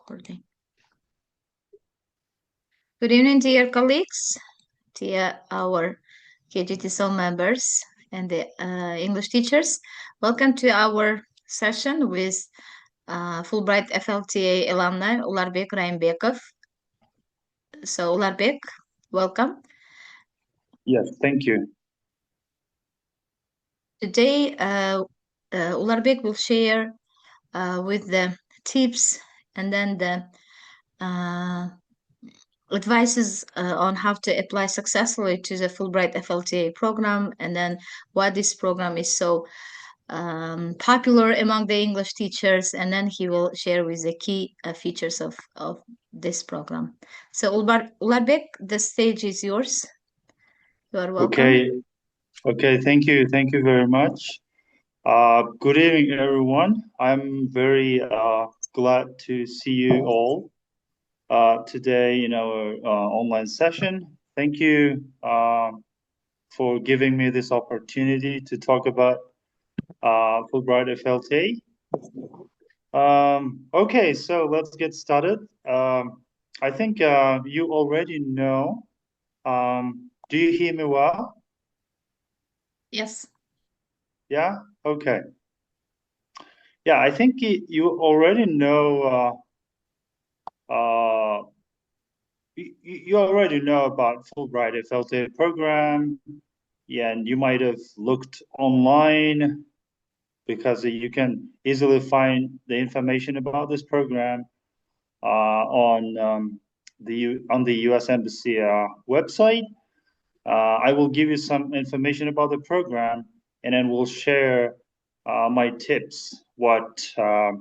recording. Good evening, dear colleagues, dear our KGTSL members and the English teachers. Welcome to our session with Fulbright FLTA alumni Ularbek Raimbekov. So Ularbek, welcome. Yes, thank you. Today, Ularbek will share with the tips and then the advices on how to apply successfully to the Fulbright FLTA program, and then why this program is so popular among the English teachers, and then he will share with the key features of this program. So Ularbek, the stage is yours. You are welcome. Okay, thank you very much. Good evening, everyone. I'm very glad to see you all today in our online session. Thank you for giving me this opportunity to talk about Fulbright FLTA. Okay, so let's get started. I think you already know. Do you hear me well? Yes. Yeah? Okay. Yeah, I think you already know you already know about Fulbright FLTA program. Yeah, and you might have looked online because you can easily find the information about this program on the U.S. Embassy website. I will give you some information about the program, and then we'll share my tips, how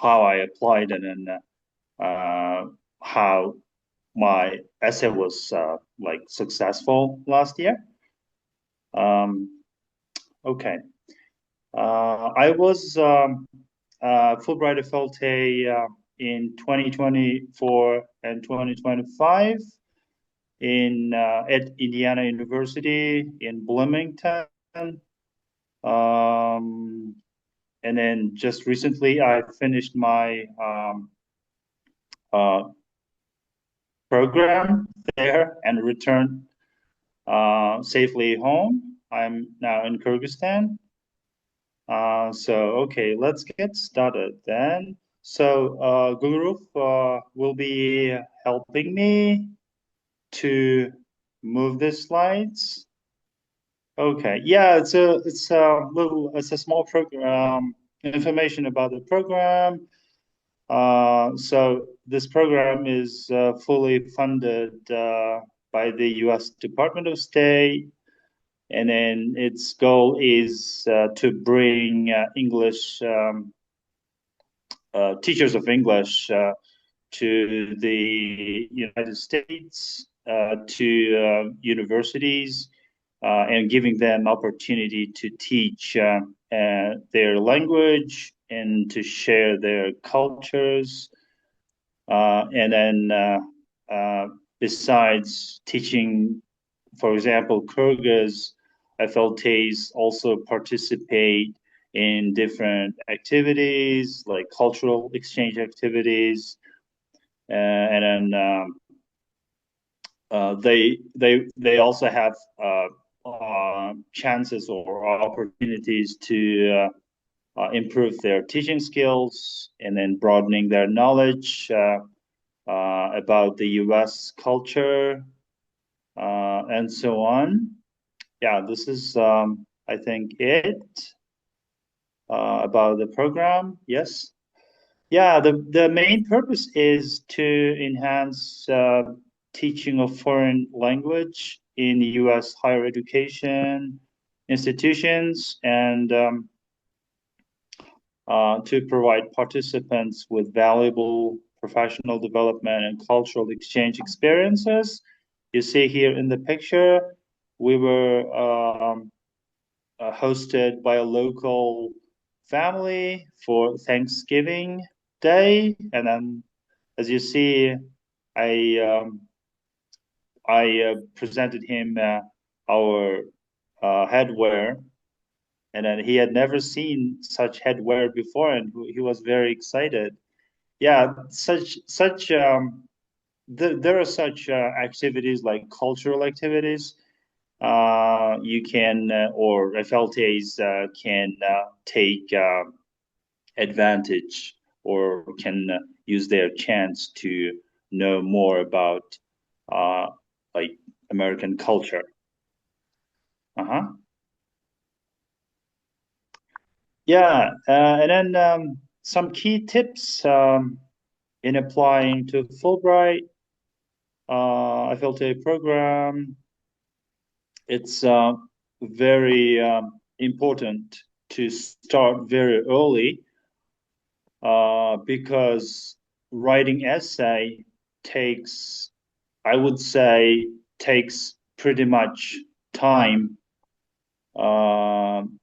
I applied, and then how my essay was like successful last year. Okay. I was Fulbright FLTA in 2024 and 2025 at Indiana University in Bloomington. And then just recently, I finished my program there and returned safely home. I'm now in Kyrgyzstan. Okay, let's get started then. So Gulruf will be helping me to move the slides. Okay, yeah, it's a small program, information about the program. So this program is fully funded by the U.S. Department of State, and then its goal is to bring English teachers of English to the United States, to universities, and giving them opportunity to teach their language and to share their cultures. And then besides teaching, for example, Kyrgyz, FLTs also participate in different activities like cultural exchange activities, and then they also have chances or opportunities to improve their teaching skills and then broadening their knowledge about the U.S. culture and so on. Yeah, this is I think it about the program. Yes. Yeah, the main purpose is to enhance teaching of foreign language in U.S. higher education institutions and to provide participants with valuable professional development and cultural exchange experiences. You see here in the picture, we were hosted by a local family for Thanksgiving Day, and then as you see, I presented him our headwear, and then he had never seen such headwear before, and he was very excited. yeah, there are such activities like cultural activities. You can or FLTAs can take advantage or can use their chance to know more about uh, like American culture. Uh-huh. Yeah, and then some key tips in applying to Fulbright FLTA program. It's very important to start very early because writing essay takes, I would say, takes pretty much time. Um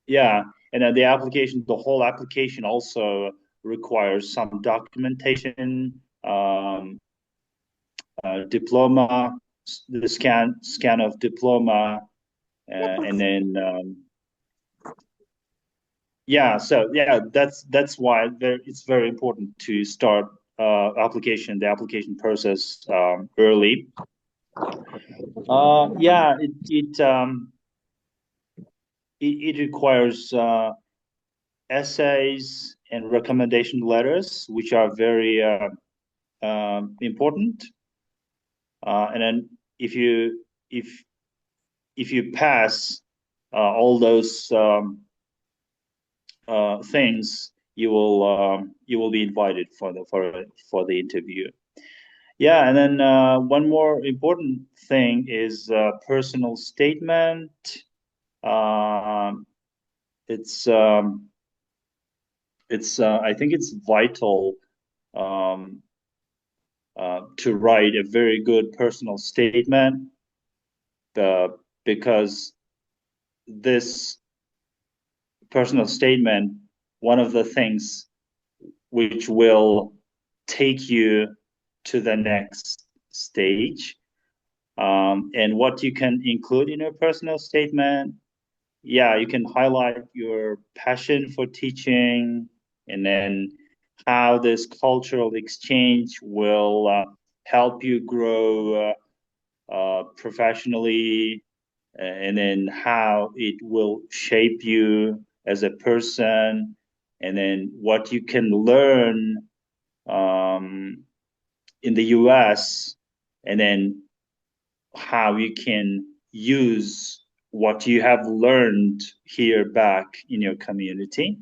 yeah, and then the whole application also requires some documentation, diploma, the scan of diploma, and then yeah, so yeah, that's why it's very important to start the application process early. Yeah, it requires essays and recommendation letters, which are very important. And then if you if if you pass all those things, you will be invited for the interview. Yeah, and then one more important thing is personal statement. Um, it's I think it's vital um, to write a very good personal statement uh, because this personal statement, one of the things which will take you to the next stage. And what you can include in your personal statement, yeah, you can highlight your passion for teaching and then how this cultural exchange will help you grow professionally, and then how it will shape you as a person, and then what you can learn um, in the US, and then how you can use what you have learned here back in your community.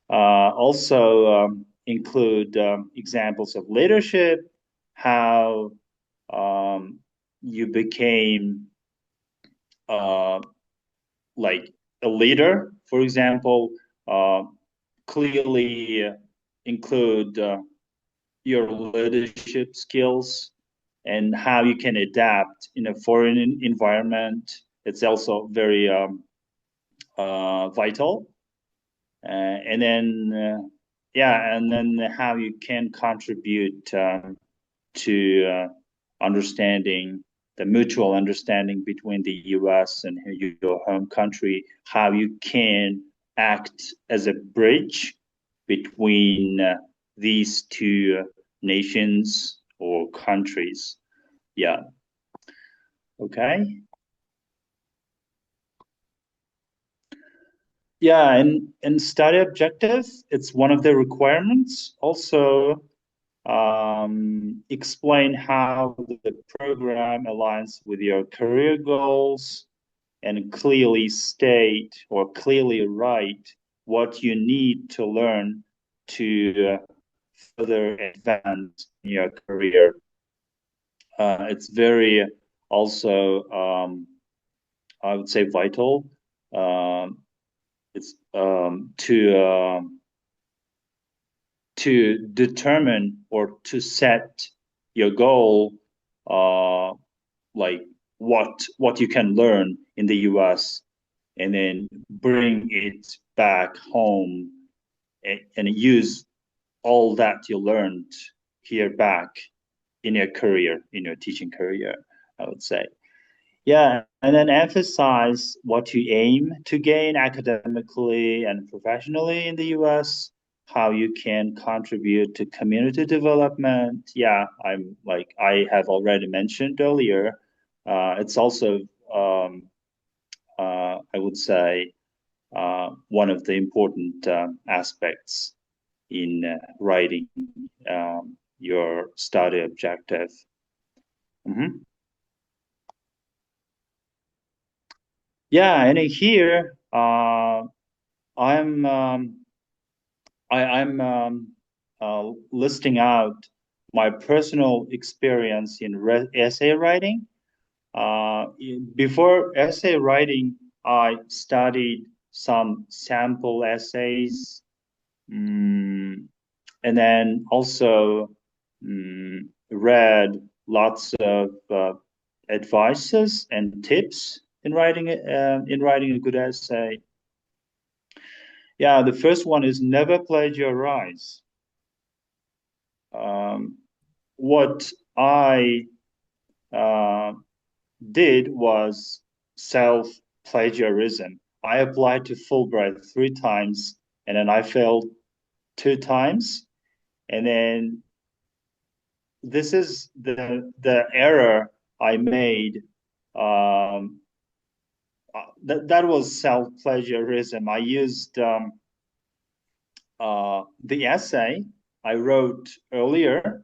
Also, include examples of leadership, how um, you became uh, like a leader, for example, uh, clearly include your leadership skills and how you can adapt in a foreign environment. It's also very vital. And then, yeah, and then how you can contribute to understanding the mutual understanding between the US and your home country, how you can act as a bridge between these two nations or countries. Yeah. Okay. Yeah, and study objective, it's one of the requirements. Also, explain how the program aligns with your career goals and clearly state or clearly write what you need to learn to further advance in your career. It's very also, I would say, vital. It's to determine or to set your goal, uh, like what you can learn in the US, and then bring it back home and use all that you learned here back in your career, in your teaching career, I would say. Yeah, and then emphasize what you aim to gain academically and professionally in the US. how you can contribute to community development. Yeah, I have already mentioned earlier. It's also I would say one of the important aspects in writing your study objective. Mm-hmm. Yeah, and here I'm listing out my personal experience in essay writing. Before essay writing, I studied some sample essays, and then also read lots of advices and tips in writing a good essay. Yeah, the first one is never plagiarize. Um, what I uh, did was self plagiarism. I applied to Fulbright 3 times, and then I failed 2 times. And then this is the error I made. That was self plagiarism. I used the essay I wrote earlier,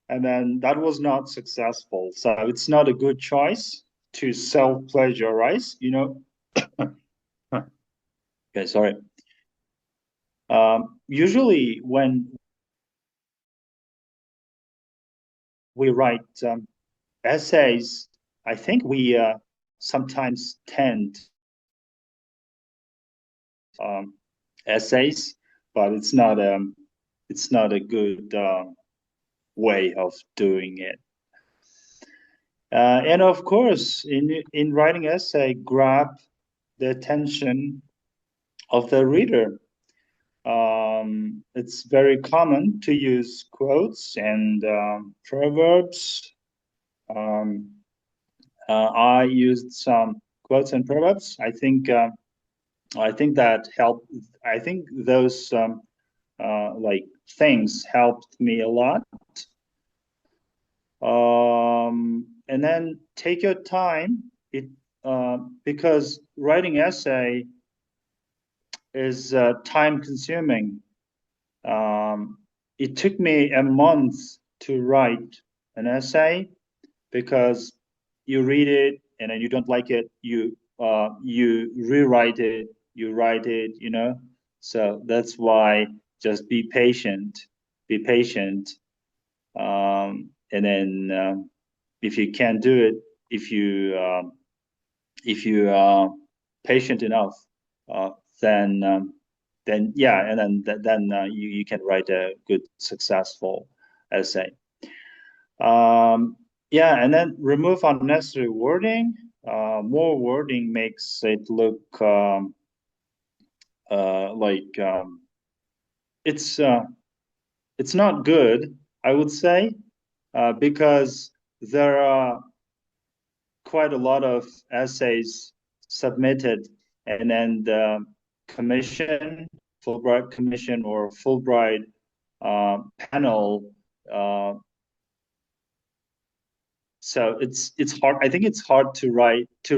and then that was not successful. So it's not a good choice to self plagiarize, you know. Okay, sorry. Usually, when we write essays, I think we sometimes tend um, essays, but it's not a good way of doing it. And of course, in writing essay, grab the attention of the reader. It's very common to use quotes and proverbs. Um, I used some quotes and proverbs. I think that helped. I think those like things helped me a lot. And then take your time. Because writing essay is time consuming. It took me a month to write an essay because you read it and then you don't like it, you rewrite it, you write it, you know. So that's why just be patient, be patient. And then if you can't do it, if you are patient enough, uh, then yeah, and then you can write a good successful essay. Yeah, and then remove unnecessary wording. More wording makes it look like it's uh, it's not good, I would say, because there are quite a lot of essays submitted, and then the commission, Fulbright commission or Fulbright panel. So it's hard. I think it's hard to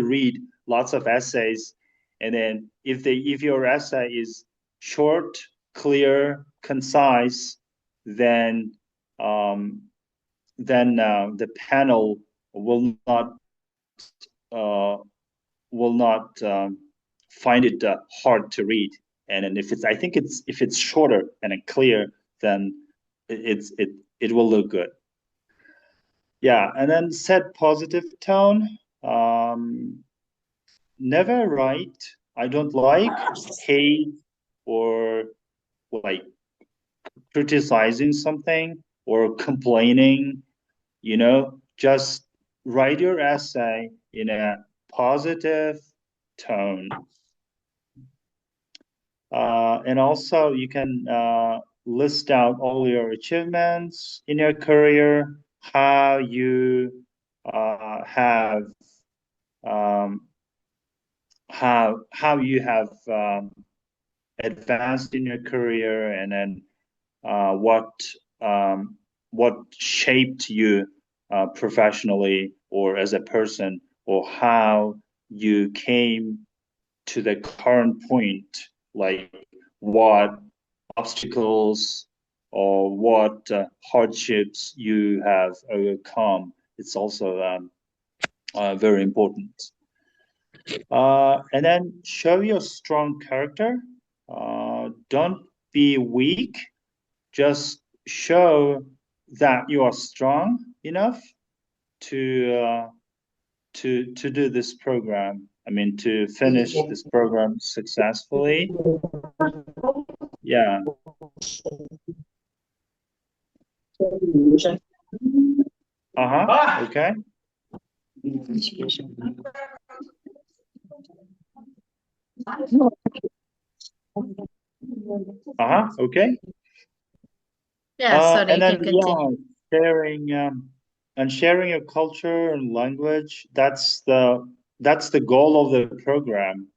read lots of essays, and then if your essay is short, clear, concise, then um, the panel will not uh, find it hard to read. And then I think if it's shorter and clear, then it will look good. Yeah, and then set positive tone. Um, Never write I don't like, hate, or like criticizing something or complaining. You know, just write your essay in a positive tone. And also, you can list out all your achievements in your career, how you have um, how you have advanced in your career, and then uh, what um, what shaped you professionally or as a person, or how you came to the current point, like what obstacles or what hardships you have overcome. It's also very important. And then show your strong character. Don't be weak. Just show that you are strong enough to to do this program. I mean, to finish this program successfully. Yeah. Uh-huh. Okay. Uh-huh. Okay. Yeah, sorry, And you can then continue. sharing and sharing your culture and language. That's the goal of the program.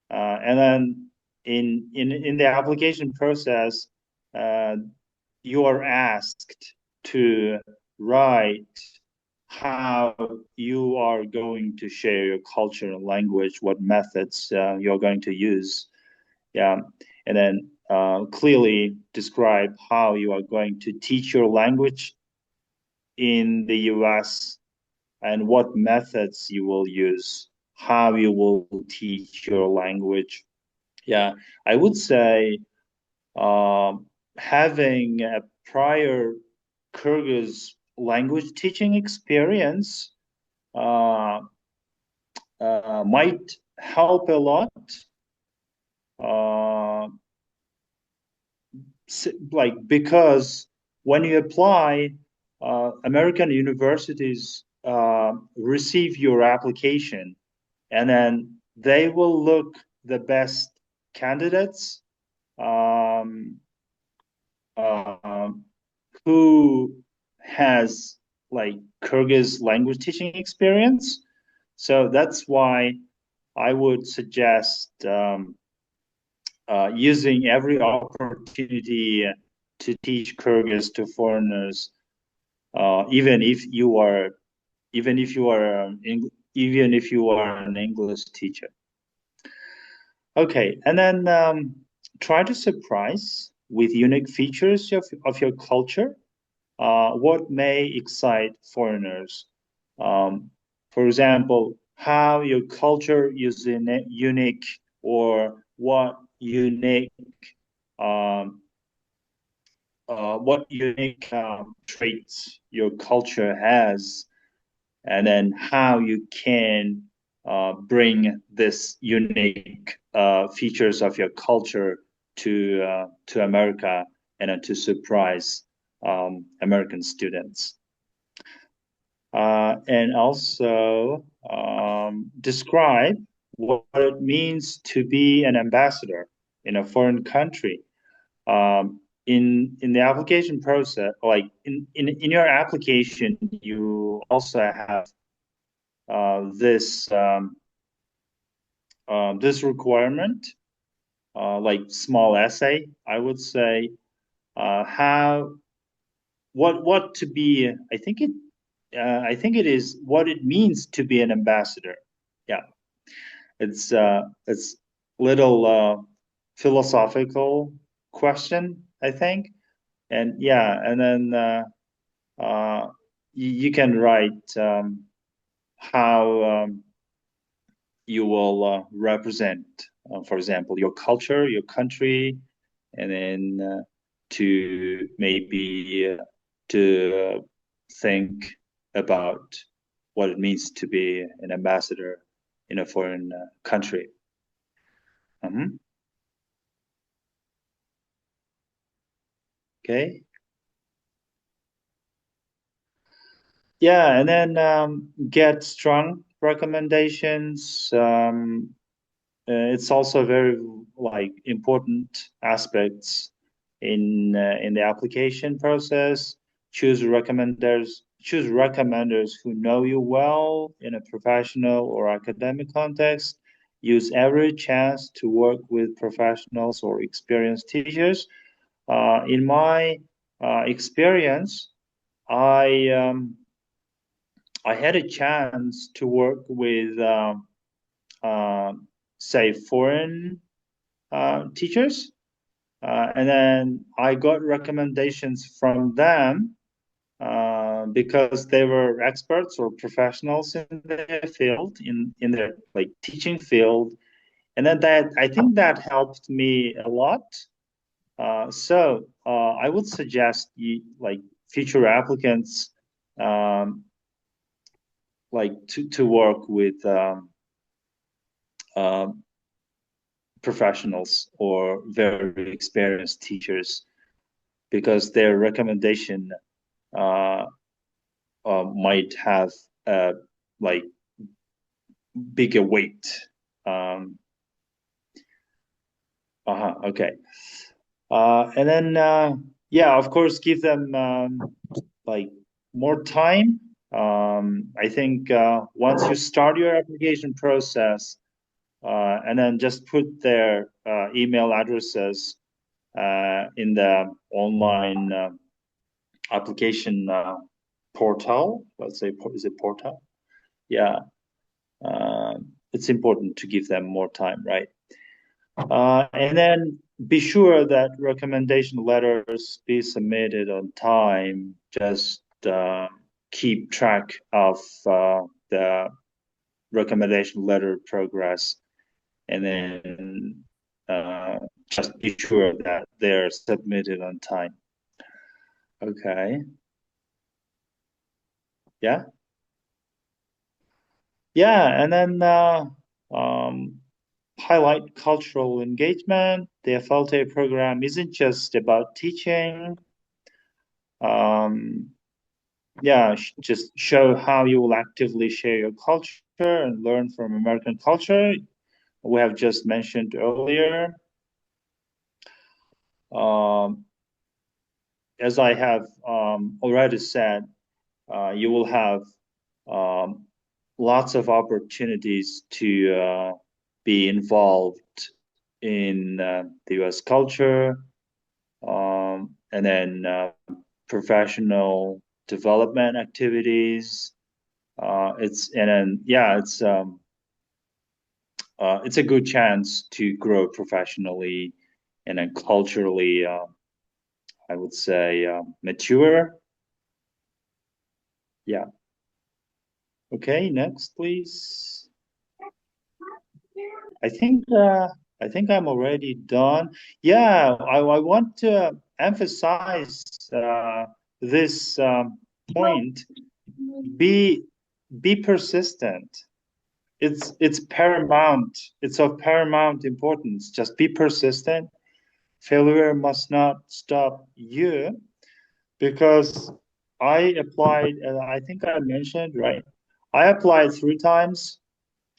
And then in the application process, uh, you are asked to write how you are going to share your culture and language, what methods you're going to use. Yeah, and then clearly describe how you are going to teach your language in the US and what methods you will use, how you will teach your language. Yeah, I would say having a prior Kyrgyz language teaching experience uh, might help a lot. Uh, like because when you apply, American universities receive your application, and then they will look the best candidates um, um, who has like Kyrgyz language teaching experience. So that's why I would suggest using every opportunity to teach Kyrgyz to foreigners, even if you are even if you are an English teacher. Okay, and then try to surprise with unique features of your culture. What may excite foreigners? Um, for example, how your culture is unique, or um, what unique traits your culture has, and then how you can bring this unique features of your culture to America and to surprise American students. And also describe what it means to be an ambassador in a foreign country. In the application process, like in your application, you also have this this requirement, like small essay, I would say, how what to be. I think it is what it means to be an ambassador. Yeah, it's little philosophical question, I think, and yeah, and then you can write how you will represent, for example, your culture, your country, and then to maybe to think about what it means to be an ambassador in a foreign country. Mhm. Okay. Yeah, and then get strong recommendations. It's also very like important aspects in the application process. Choose recommenders who know you well in a professional or academic context. use every chance to work with professionals or experienced teachers. In my experience, I had a chance to work with uh, say foreign teachers, and then I got recommendations from them because they were experts or professionals in their field, in their like teaching field, and then that I think that helped me a lot. So I would suggest you like future applicants like to work with um, professionals or very experienced teachers because their recommendation uh, might have like bigger weight. Um, okay. And then yeah, of course, give them like more time. I think once you start your application process, and then just put their email addresses in the online application portal. Let's say, is it portal? Yeah, it's important to give them more time, right? And then be sure that recommendation letters be submitted on time. Just keep track of the recommendation letter progress, and then just be sure that they're submitted on time. Okay. Yeah. Yeah. And then um, highlight cultural engagement. The FLTA program isn't just about teaching. Um, yeah, just show how you will actively share your culture and learn from American culture. We have just mentioned earlier. Um, as I have already said, you will have um, lots of opportunities to be involved in the U.S. culture, and then professional development activities. It's and then yeah, it's a good chance to grow professionally and then culturally. I would say mature. Yeah. Okay. Next, please. I think I think I'm already done. Yeah, I want to emphasize this point. Be be persistent. It's paramount. It's of paramount importance. Just be persistent. Failure must not stop you because I applied, I think I mentioned, right? I applied 3 times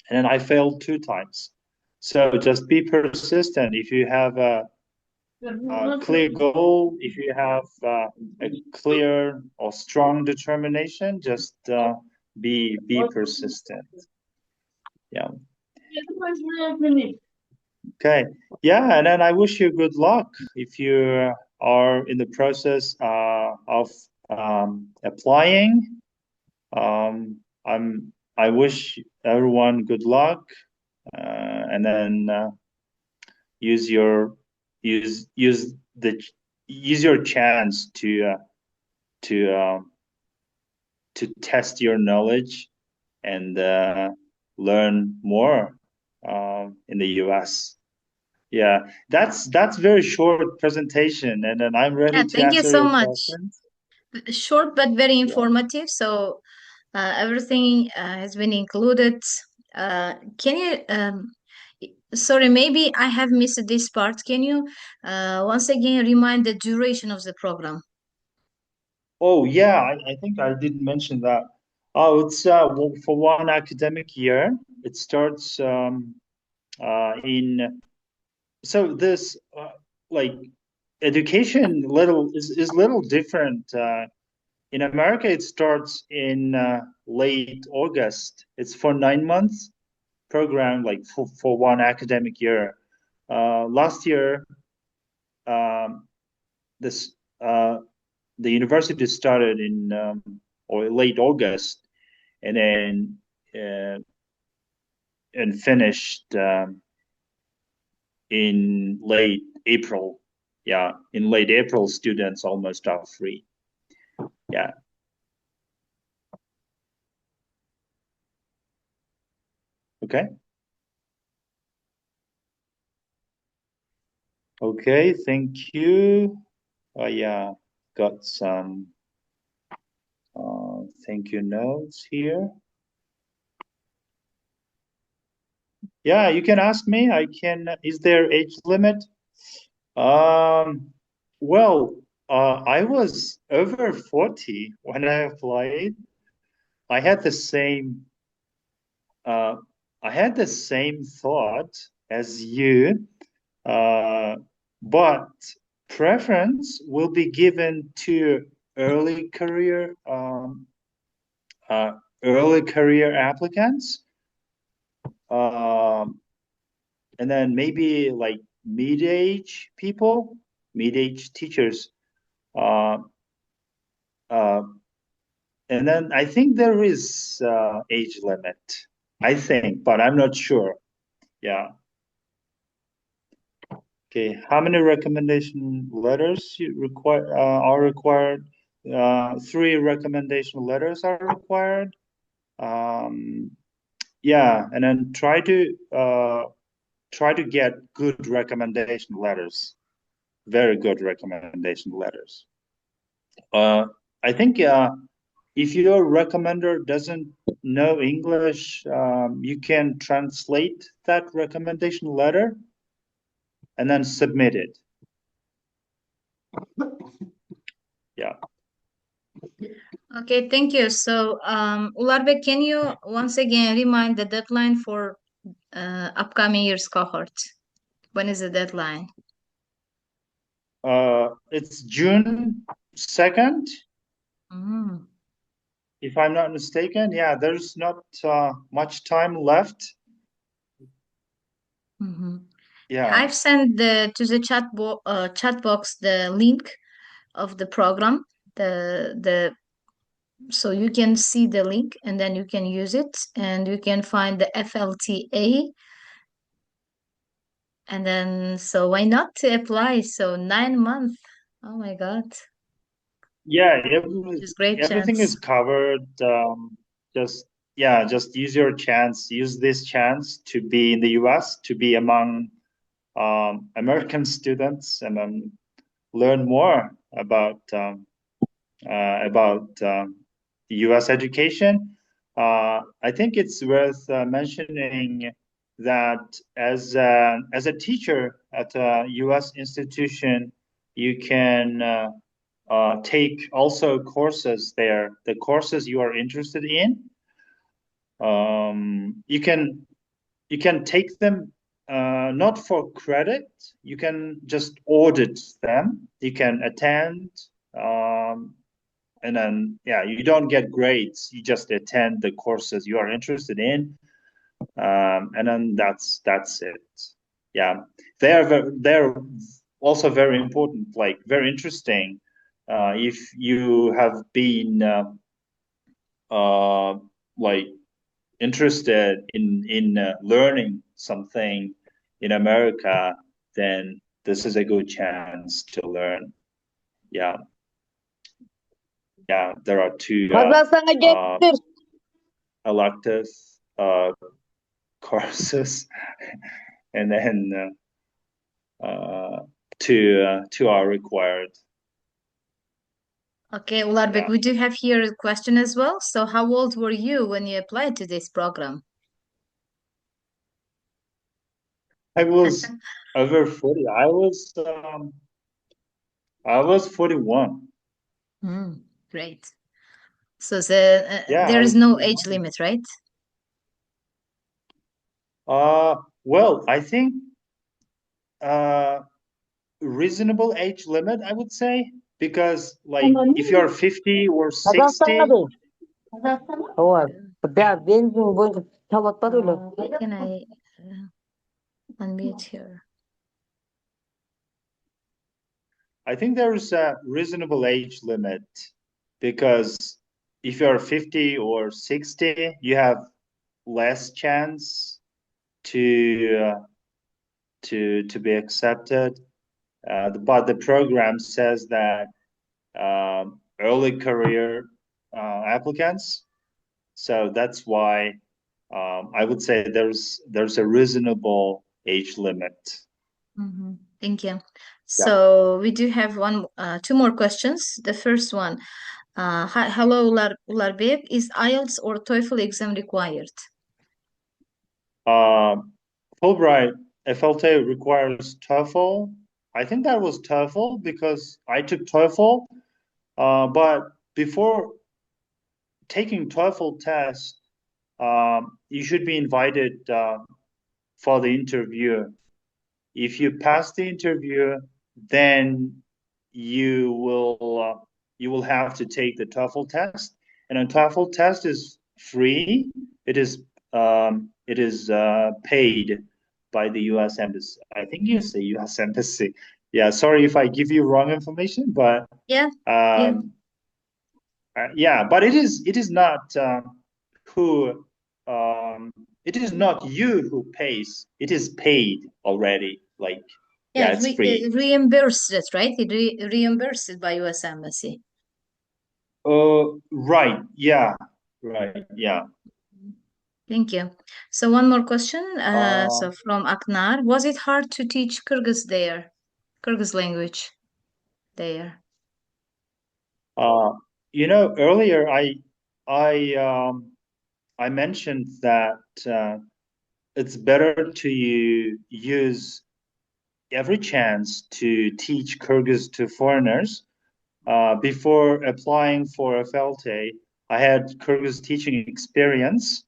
and then I failed 2 times. So just be persistent. If you have a clear goal, if you have a clear or strong determination, just be persistent. Yeah. Okay. Yeah, and then I wish you good luck if you are in the process of applying. I wish everyone good luck, and then use your use the use your chance to to test your knowledge and learn more in the U.S. Yeah, that's very short presentation, and then I'm Yeah, ready to thank you answer so your much. questions. Short but very Yeah. informative. So everything has been included. Can you, sorry, maybe I have missed this part. Can you once again remind the duration of the program? Oh, yeah, I think I did mention that. Oh, it's for one academic year. It starts in so this like education little is little different. In America, it starts in late August. It's for 9 months program like for one academic year. Last year, this the university started in or late August, and then and finished in late April. Yeah, in late April, students almost are free. Yeah. Okay. Okay. Thank you. Yeah, got some thank you notes here. Yeah, you can ask me. I can. Is there age limit? Um, well, I was over 40 when I applied. I had the same uh, I had the same thought as you, uh, but preference will be given to early career uh, early career applicants, um, and then maybe like mid-age people, mid-age teachers. Uh, uh, and then I think there is age limit. I think, but I'm not sure. Yeah. Okay. How many recommendation letters you require are required? 3 recommendation letters are required. Um, yeah, and then try to get good recommendation letters, very good recommendation letters. I think if your recommender doesn't know English, you can translate that recommendation letter and then submit it. Yeah. Okay, thank you. So, Ularbek, can you once again remind the deadline for upcoming year's cohort? When is the deadline? It's June 2nd, Mm. if I'm not mistaken. Yeah, there's not much time left. Mm-hmm. Yeah. I've sent to the chat box the link of the program, the so you can see the link and then you can use it and you can find the FLTA, and then so why not to apply? So 9 months. Oh my God, Yeah, just great everything chance. is covered. Just yeah, just use your chance. Use this chance to be in the US, to be among American students, and then learn more about the U.S. education. I think it's worth mentioning that as a teacher at a U.S. institution, you can take also courses there. The courses you are interested in, you can take them not for credit. You can just audit them. You can attend, um, and then yeah, you don't get grades. You just attend the courses you are interested in, and then that's it. Yeah, they're also very important, like very interesting. If you have been like interested in learning something in America, then this is a good chance to learn. Yeah, yeah. There are 2 Kazasana uh, getir. elective courses, and then 2 are required. Okay, Ularbek, Yeah, we do have here a question as well. So, how old were you when you applied to this program? I was over 40. I was 41. Great. So Yeah, there I is was no age 41. limit, right? Well, I think uh reasonable age limit, I would say, because like if you're 50 or Kazasana 60, değil. Kazasana. O var. Beyaz benzin boyunca Can I unmute here? I think there's a reasonable age limit because if you're 50 or 60, you have less chance to to be accepted. But the program says that early career applicants. So that's why I would say there's a reasonable age limit. Thank you. Yeah. So we do have two more questions. The first one, hello, Ularbek, is IELTS or TOEFL exam required? Fulbright FLTA requires TOEFL. I think that was TOEFL because I took TOEFL. But before taking TOEFL test, you should be invited for the interview. If you pass the interview, then you will have to take the TOEFL test, and a TOEFL test is free. It is paid by the U.S. Embassy. I think you say U.S. Embassy. Yeah, sorry if I give you wrong information, but Yeah, yeah. um, yeah, but it is not who it is not you who pays. It is paid already. Like Yeah, yeah, it's free. reimbursed it, right? It reimbursed by U.S. Embassy. Right. Yeah. Right. Yeah. Thank you. So one more question. Uh, So from Aknar, was it hard to teach Kyrgyz there? Kyrgyz language there? uh, earlier I I mentioned that it's better to use every chance to teach Kyrgyz to foreigners. Before applying for FLTA, I had Kyrgyz teaching experience,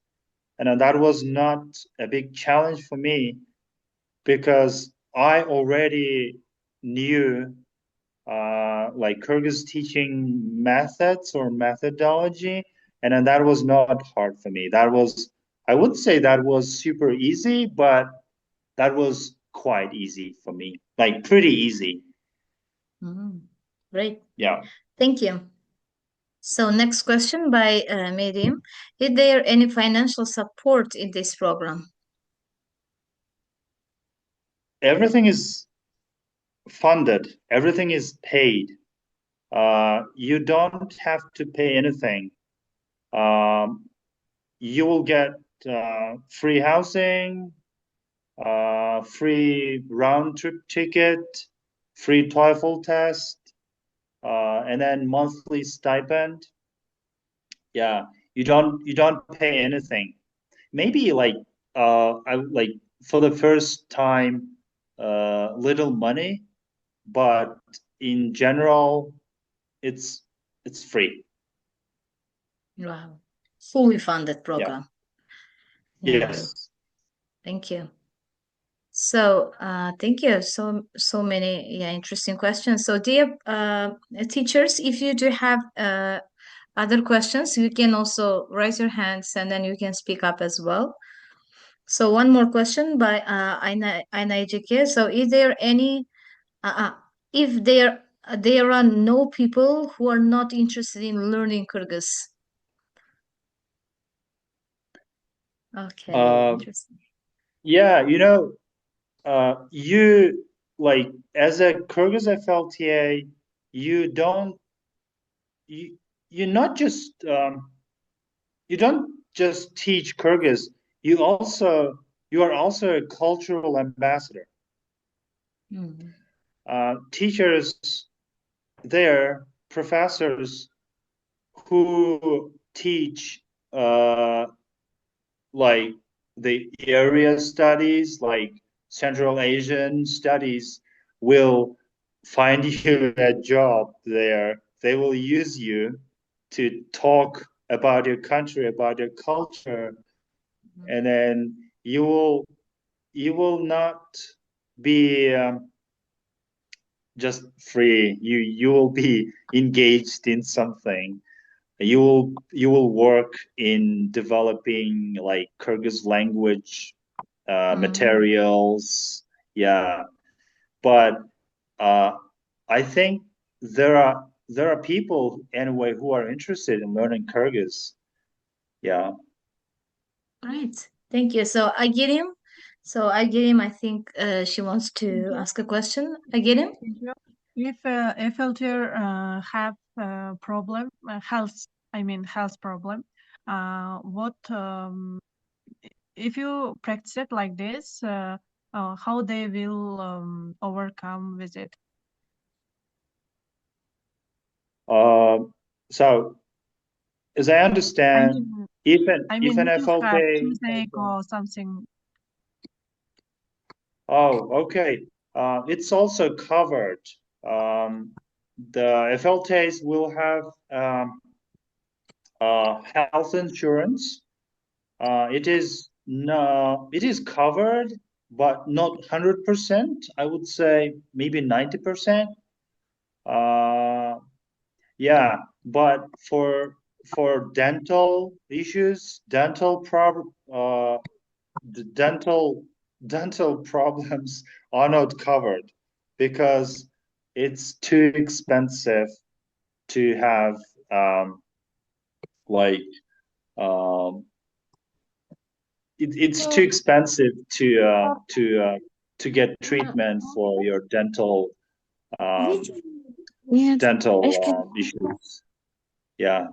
and that was not a big challenge for me because I already knew like Kyrgyz teaching methods or methodology, and then that was not hard for me. That was, I would say that was super easy, but that was quite easy for me, like pretty easy. Great. Yeah. Thank you. So next question by Medium. Is there any financial support in this program? Everything is funded, everything is paid. You don't have to pay anything. Um, you will get free housing, free round trip ticket, free TOEFL test, and then monthly stipend. Yeah, you don't pay anything. Maybe like I like for the first time, little money, but in general, it's it's free. Wow. Fully funded Yeah. program. Yeah, Yes. thank you. So, thank you. So many, yeah, interesting questions. So, dear teachers, if you do have other questions, you can also raise your hands and then you can speak up as well. So, one more question by Aina Ejike. So, is there any, if there are no people who are not interested in learning Kyrgyz? Okay, Uh, interesting. yeah, you like as a Kyrgyz FLTA, you don't you you not just you don't just teach Kyrgyz. You are also a cultural ambassador. Mhm. Teachers there, professors who teach like the area studies, like Central Asian studies, will find you a job there. They will use you to talk about your country, about your culture, and then you will not be just free. You will be engaged in something. you will work in developing like Kyrgyz language Mm, materials. Yeah, but uh, I think there are people anyway who are interested in learning Kyrgyz. Yeah. right. Thank you. So I get him. I think she wants to ask a question. I get him. Thank you. If FLTA have problem, health, I mean health problem, what if you practice it like this, how they will overcome with it? So as I I understand, mean, if an if you have FLTA. toothache or something. Oh, okay. It's also covered. Um, the FLTAs will have health insurance. It is covered, but not 100%. I would say maybe 90%. Uh, yeah, but for dental issues, the dental problems are not covered because it's too expensive to have like um, it's too expensive to get treatment for your um, dental issues. Yeah,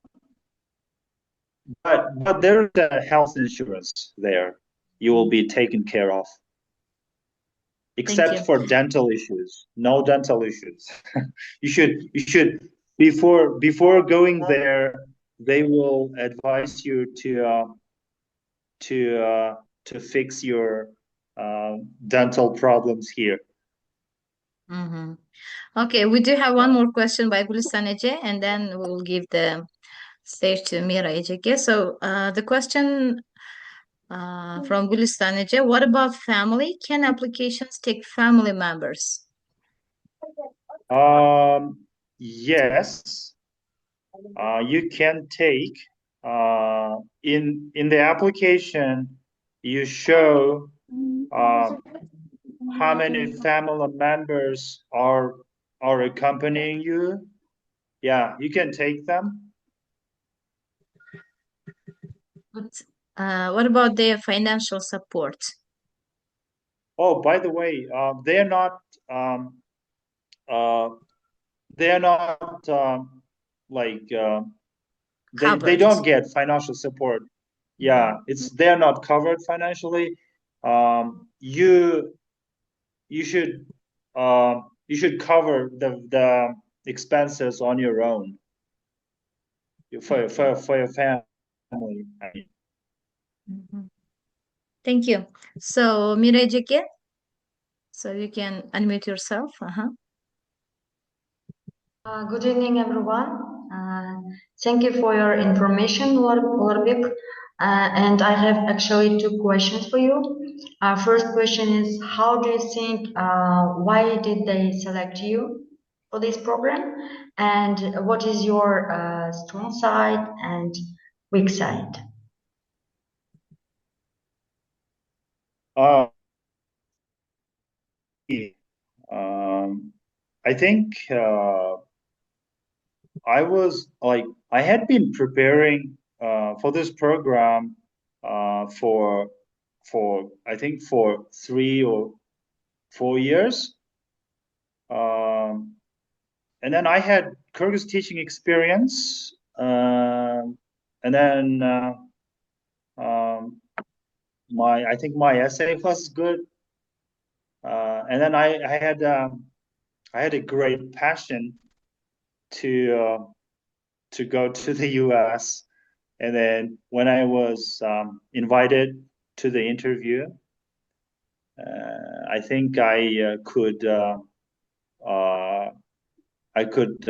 but there is a health insurance there. You will be taken care of, Thank except you. for dental issues. No dental issues. You should before going there, they will advise you to to fix your dental problems here. Mm-hmm. Okay, we do have one more question by Gulistan Ece, and then we'll give the stage to Mira Ece. So the question from Gulistan Ece, what about family? Can applications take family members? Yes, you can take in the application. You show uh, how many family members are accompanying you. Yeah, you can take them. But, what about their financial support? Oh, by the way, um, uh, they are not like they Covered. don't get financial support. Yeah, it's they're not covered financially. You you should you should cover the expenses on your own for your family. I mean. Mhm. Thank you. So Mira Ece, so you can unmute yourself. Good evening, everyone. Thank you for your information, Ularbek. And I have actually two questions for you. First question is, how do you think, why did they select you for this program? And what is your strong side and weak side? Uh, um, I think I had been preparing for this program for I think for 3 or 4 years. Um, and then I had Kyrgyz teaching experience, and then um, my I think my essay was good, and then I had a great passion to to go to the U.S. And then when I was invited to the interview, I think uh, I could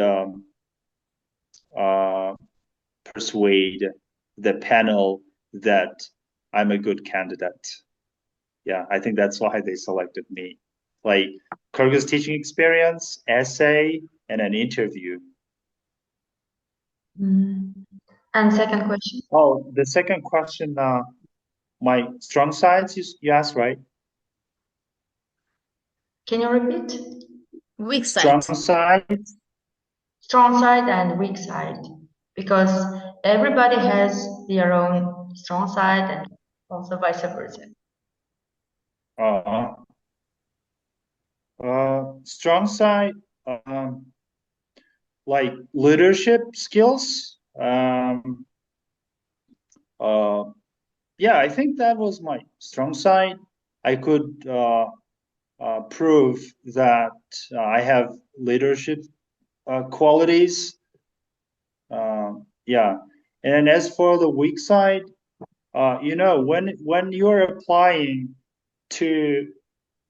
uh, persuade the panel that I'm a good candidate. Yeah, I think that's why they selected me. Like Kyrgyz teaching experience, essay, and an interview. Mm. And second question? Oh, the second question, my strong sides, you asked, right? Can you repeat? Weak side. Strong sides. Strong side and weak side, because everybody has their own strong side and also vice versa. Strong side, like leadership skills. Yeah, I think that was my strong side. I could prove that I have leadership qualities. Yeah, and as for the weak side, you know, when you're applying to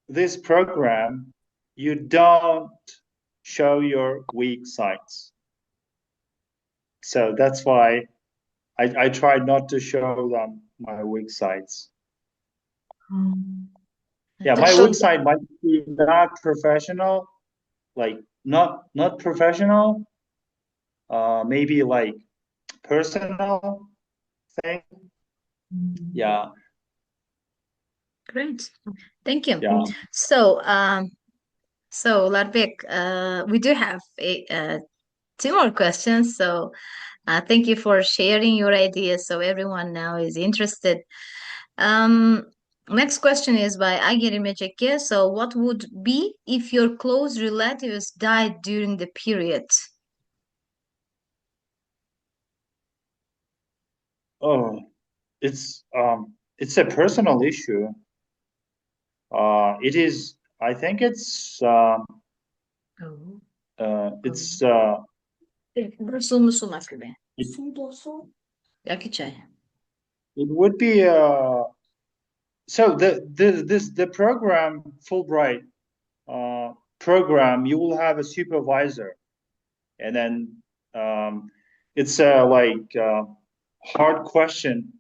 this program, you don't show your weak sides. So that's why I try not to show them my weak sides. Yeah, my weak side might be not professional, like not professional, maybe like personal thing. Yeah. Great. Thank you. Yeah. So, Ularbek, we do have two more questions. So, thank you for sharing your ideas. So everyone now is interested. Next question is by Agiri Mecheke. So, what would be if your close relatives died during the period? Oh, it's a personal issue. It is. I think it's it's it would be so the program Fulbright program, you will have a supervisor, and then it's a like hard question,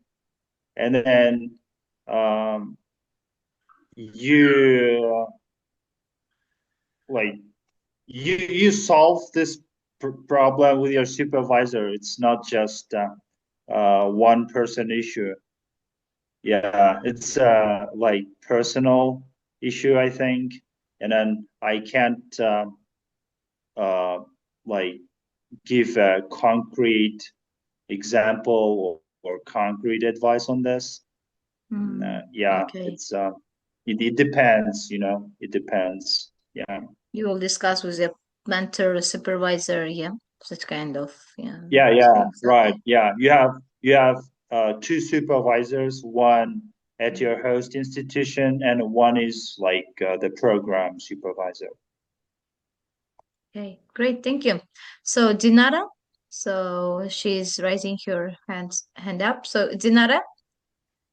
and then you like you solve this problem with your supervisor. It's not just one person issue. Yeah, it's like personal issue, I think, and then I can't uh, like give a concrete example or concrete advice on this. Yeah, Okay. it's it depends, you know, it depends. Yeah. You will discuss with your mentor, supervisor, yeah, such kind of Yeah, things. right. Okay. Yeah, you have two supervisors, one at your host institution, and one is like the program supervisor. Okay, great, thank you. So Dinara, so she's raising her hand up. So Dinara,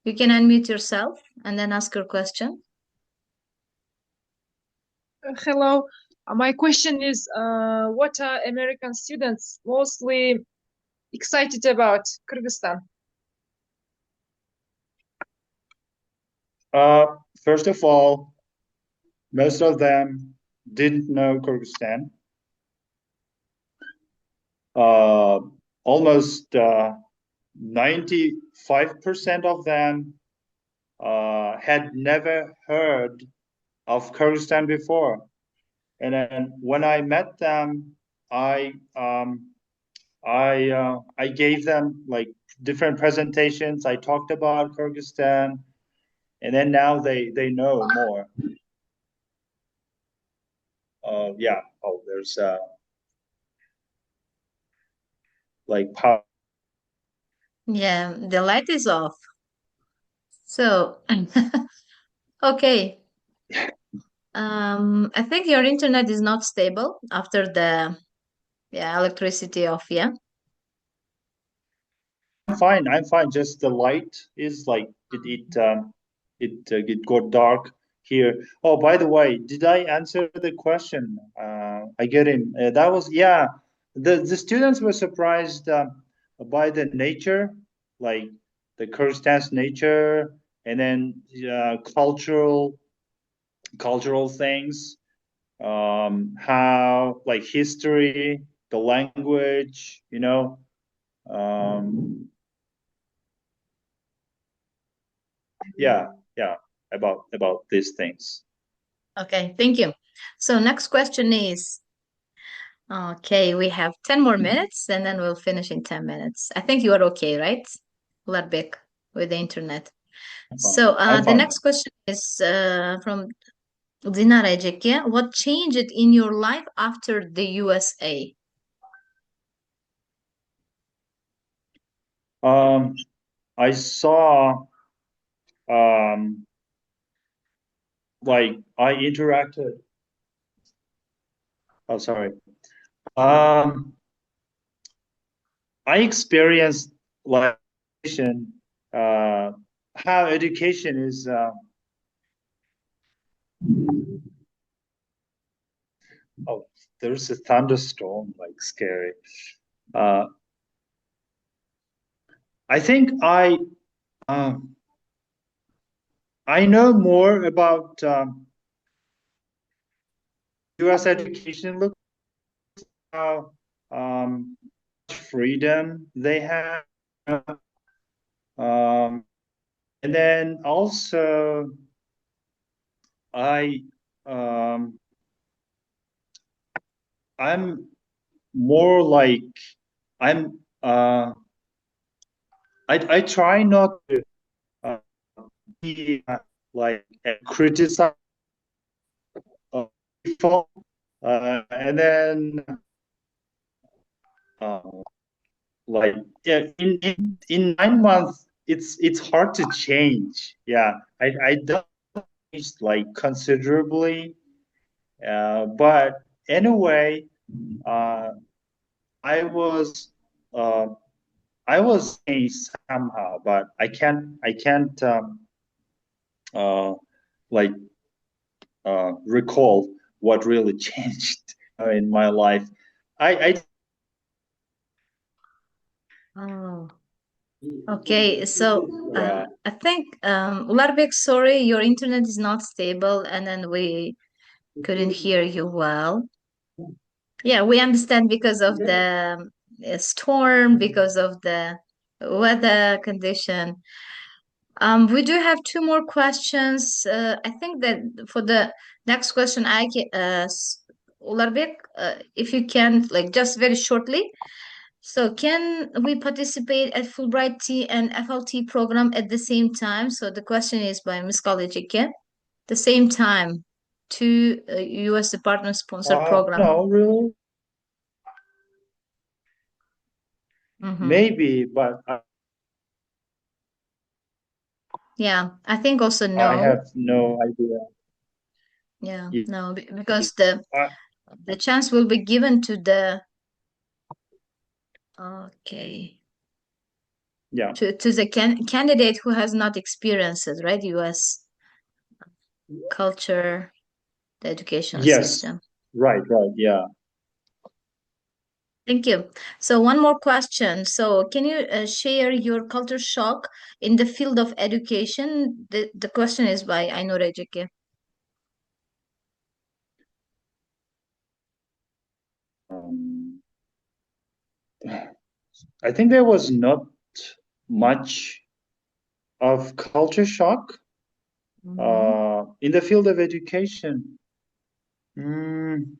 you can unmute yourself and then ask your question. Hello. My question is, what are American students mostly excited about Kyrgyzstan? First of all, most of them didn't know Kyrgyzstan. Almost 95% of them had never heard of Kyrgyzstan before. And then when I met them, I gave them like different presentations. I talked about Kyrgyzstan, and then now they know more. Yeah. Oh, there's like power. Yeah, the light is off. So, okay. I think your internet is not stable after the electricity off, yeah? I'm fine. Just the light is like it got dark here. Oh, by the way, did I answer the question? I get him. That was, yeah. The students were surprised by the nature, like the Kyrgyzstan's nature, and then cultural things, how like history, the language, you know. Yeah, about these things. Okay, thank you. So next question is, okay, we have 10 more minutes and then we'll finish in 10 minutes. I think you are okay, right? Ularbek, with the internet. So I'm the fine. next question is from Dinara Eceke. What changed in your life after the USA? I saw like I interacted. Oh, sorry. I experienced like how education is. Oh, there's a thunderstorm, like scary. Uh, I think I know more about U.S. education. Look how freedom they have, and then also I I'm more like I'm I try not to be like criticize people, and then uh, like yeah, in 9 months it's hard to change. Yeah, I don't change like considerably, but anyway, uh, I was uh, I was changed somehow, but I can't uh, like recall what really changed in my life. I Oh, okay. So yeah. I think Ularbek, sorry, your internet is not stable, and then we couldn't hear you well. Yeah, we understand because of the storm, because of the weather condition. We do have two more questions. I think that for the next question, Ularbek, if you can, like, just very shortly. So, can we participate at Fulbright T and FLT program at the same time? So, the question is by Ms. Kalecik, the same time, two U.S. Department sponsored program. No, really, Mm-hmm. maybe, but Yeah, I think also I no. have no idea. Yeah, Yeah, no, because the I- the chance will be given to the okay yeah. to the candidate who has not experienced it, right? U.S. culture, the educational Yes, system. right, yeah. Thank you. So one more question. So can you share your culture shock in the field of education? The question is by Ainur Eceke. Um, I think there was not much of culture shock Mm-hmm. in the field of education. Mm,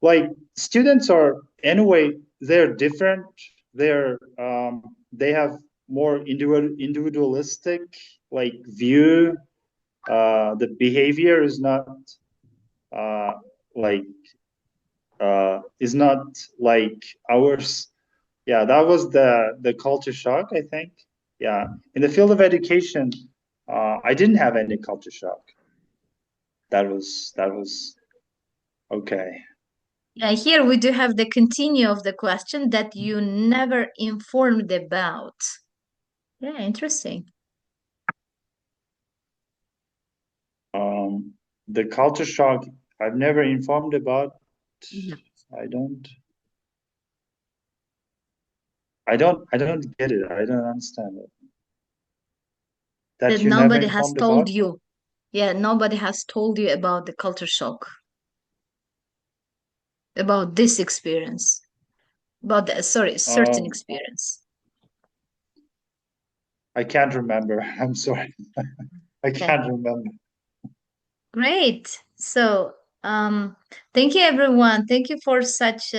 like students are anyway, they're different. They have more individualistic like view. The behavior is not uh, like is not like ours. Yeah, that was the culture shock, I think. Yeah, in the field of education, I didn't have any culture shock. That was okay. Yeah, here we do have the continue of the question that you never informed about. Yeah, interesting. The culture shock I've never informed about. Yeah. I don't. I don't get it. I don't understand it. That That you never nobody has informed told about? you. Yeah, nobody has told you about the culture shock, about this experience. About the, sorry, certain experience. I can't remember. I'm sorry. I can't remember. Great. So, thank you, everyone. Thank you for such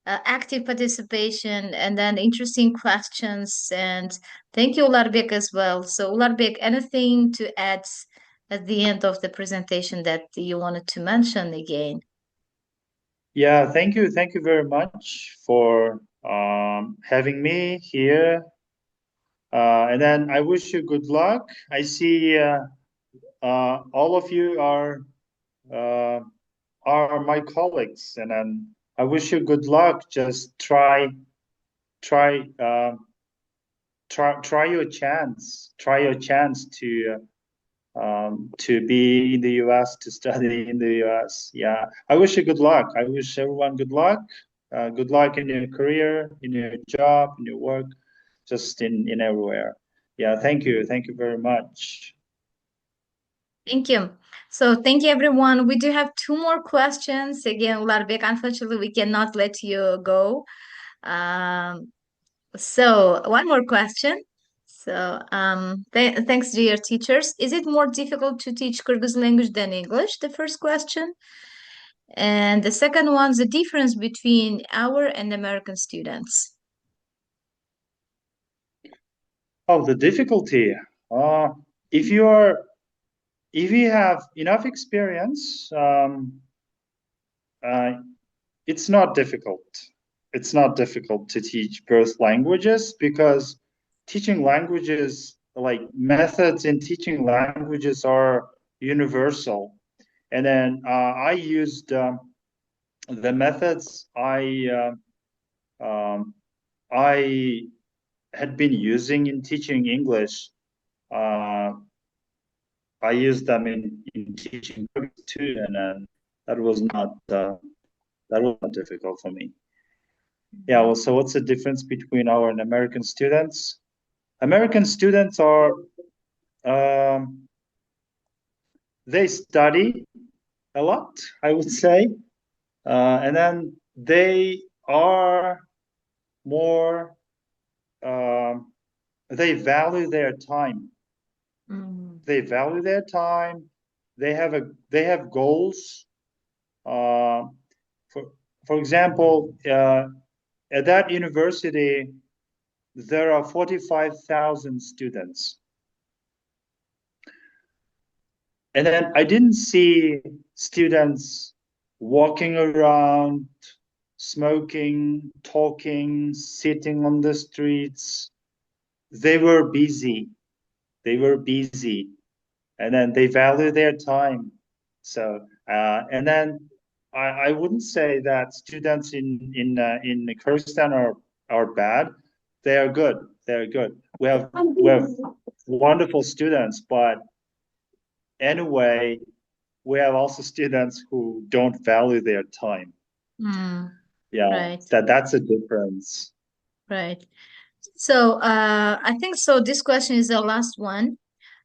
active participation and then interesting questions. And thank you, Ularbek, as well. So, Ularbek, anything to add at the end of the presentation that you wanted to mention again? Yeah, thank you. Thank you very much for having me here. And then I wish you good luck. I see all of you are my colleagues, and then I wish you good luck. Just try your chance. Try your chance to be in the US, to study in the US. Yeah, I wish you good luck. I wish everyone good luck. Good luck in your career, in your job, in your work, just in everywhere. Yeah, thank you. Thank you very much. Thank you. So thank you, everyone. We do have two more questions. Again, Ularbek, unfortunately, we cannot let you go. So one more question. So thanks, dear teachers. Is it more difficult to teach Kyrgyz language than English? The first question. And the second one, the difference between our and American students. Oh, the difficulty. If you have enough experience, it's not difficult. It's not difficult to teach both languages, because teaching languages, like methods in teaching languages, are universal. And then I used the methods I had been using in teaching English. I used them in teaching too, and then that was not difficult for me. Yeah, well, so what's the difference between our and American students? American students are they study a lot, I would say, and then they are more they value their time. They value their time. They have goals. For example, at that university, there are 45,000 students. And then I didn't see students walking around, smoking, talking, sitting on the streets. They were busy. They were busy. And then they value their time. So, and then I wouldn't say that students in Kyrgyzstan are bad. They are good. They're good. We have wonderful students, but anyway, we have also students who don't value their time. Yeah, right. That's a difference. Right. So I think so. This question is the last one.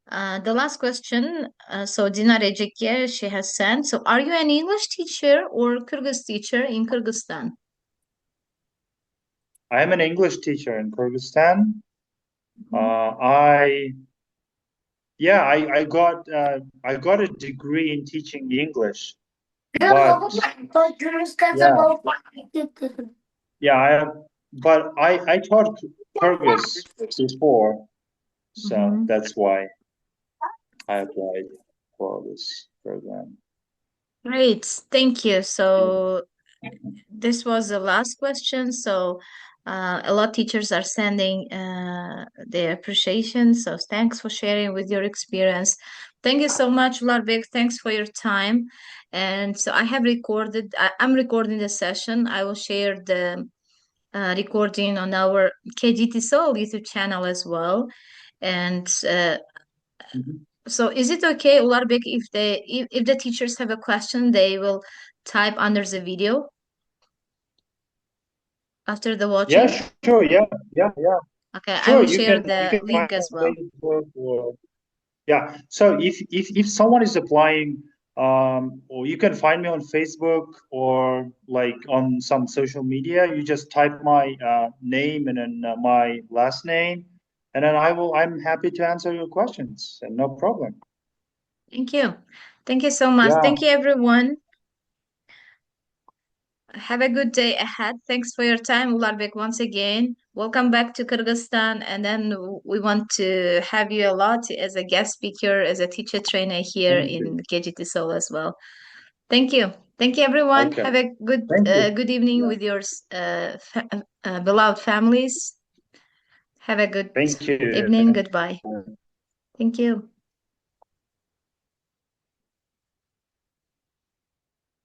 The last question. So Dinar Ecekye, she has sent. So, are you an English teacher or Kyrgyz teacher in Kyrgyzstan? I am an English teacher in Kyrgyzstan. I got a degree in teaching English, but I taught Kyrgyz before, so that's why I applied for this program. Great, thank you. So this was the last question. So a lot of teachers are sending their appreciation. So thanks for sharing with your experience. Thank you so much, Ularbek. Thanks for your time. And so I have recorded, I'm recording the session. I will share the recording on our KGT Soul YouTube channel as well. And so is it okay, Ularbek, if the teachers have a question, they will type under the video after the watching? Yeah, sure. Yeah. Okay, Sure, I will share the link find as well. Facebook or, yeah. So if someone is applying or you can find me on Facebook or like on some social media. You just type my name and then my last name, and then I'm happy to answer your questions, and no problem. Thank you. Thank you so much. Yeah. Thank you, everyone. Have a good day ahead. Thanks for your time, Ularbek, once again. Welcome back to Kyrgyzstan. And then we want to have you a lot as a guest speaker, as a teacher trainer here Thank in you. KGT Seoul as well. Thank you. Thank you, everyone. Okay. Have a Thank you. good evening with your beloved families. Have a good Thank you. evening. Goodbye. Thank you.